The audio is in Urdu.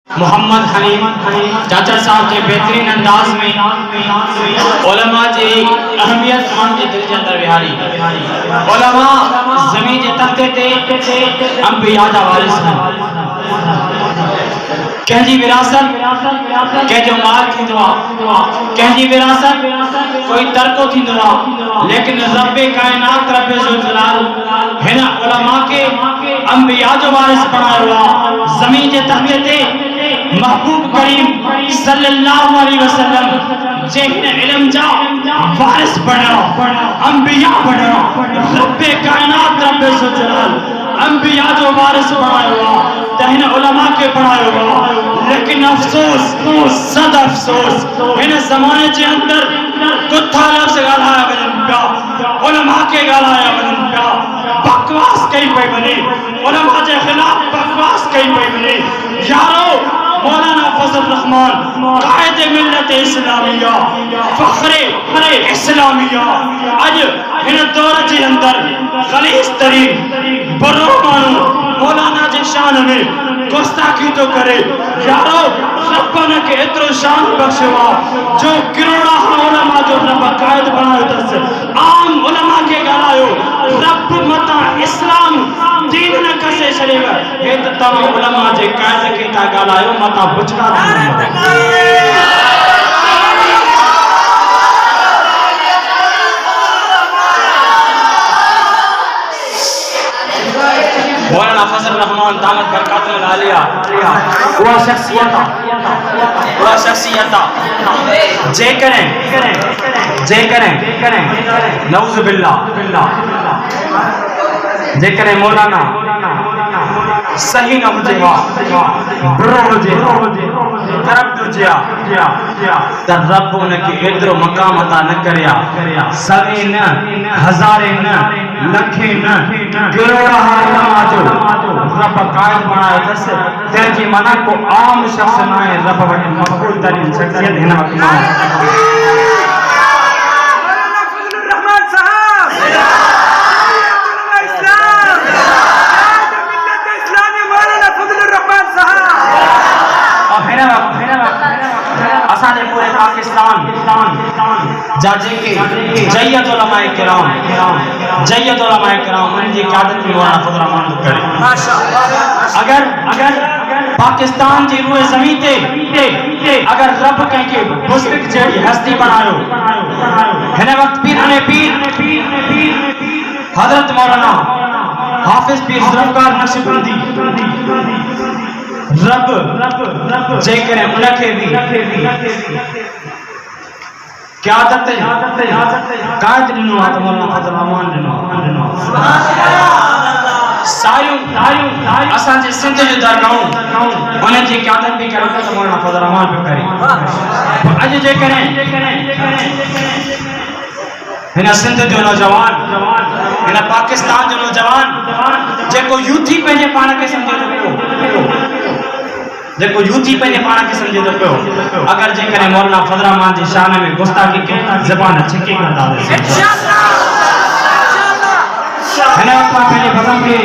محمد حنیف چاچا صاحب کے بہترین انداز میں علماء جی اہمیت مان کے دل کے اندر وہاری علماء زمین کے تختے تے انبیاء دا وارث ہیں کہیں جی وراثت کہ جو مال تھی دعا کہیں جی وراثت کوئی ترکو تھی دعا لیکن رب کائنات رب ذوالجلال ہے نا علماء کے انبیاء جو وارث بنایا ہوا زمین کے تختے تے محبوب کریم صلی اللہ علیہ وسلم جہن علم جا وارث بنا انبیاء بنا رب کائنات رب ذوالجلال انبیاء جو وارث بنایا ہوا تہن علماء کے بنایا ہوا لیکن افسوس صد افسوس ان زمانے کے اندر کتھا لفظ گالایا بنن پیا علماء کے گالایا بنن پیا بکواس کئی پہ بنی علماء کے خلاف بکواس کئی پہ بنی یارو مولانا فضل الرحمن قائد ملت اسلامیہ فخر اسلامیہ اج ان دور کے اندر خلیص ترین برو مانو مولانا جی شان میں گستاخی تو کرے یارو ربنا کے اترو شان بخشوا جو کروڑا علماء جو رب قائد بنائے دس عام علماء کے گالایو رب متا اسلام دین نہ کسے چھڑے گا یہ تمام علماء جے قائد کے تا گالایو متا بچڑا مولانا فضل الرحمن دامت برکات العالیہ وہ شخصیتا جے کریں نعوذ باللہ جے کریں مولانا صحیح نہ ہو جائے برو ہو جائے طرف دو جیا در رب انکی ادھر مقام عطا نہ کریا سویں نہ ہزاریں نہ لکھیں نہ کروڑا علماء جو رب قائد بنائے دس تیرے کی منع کو عام شخص نائے رب وقت مقبول ترین شخصیت ہنا وقت اسانے پورے پاکستان جاجے کے جید علماء کرام ان کی قیادت میں مولانا فضل الرحمن کرے اگر پاکستان جی روئے زمین تے اگر رب کہیں کہ بزرگ جیڑی ہستی بنایو ہنے وقت پیر حضرت مولانا حافظ پیر ذوالفقار نقشبندی رب جے کریں انکے بھی قیادت قائد لنو آتا مولانا فضل الرحمن لنو سائیوں اسان جے سندھ جو درگاہوں انہیں جی قیادت بھی کرتا تو مولانا فضل الرحمن بھی کریں اج جے کریں ہنا سندھ جو نوجوان ہنا پاکستان جو نوجوان جے کو یوتھی پہنجے پانا کے سمجھے تو دیکھو یوتھی پہنے پانا کی سمجھے تو پہو اگر جے کرے مولانا فضل الرحمن جی شان میں گستاخی کے زبان چھکے کا دعوے انشاءاللہ انشاءاللہ پہلے بزم کے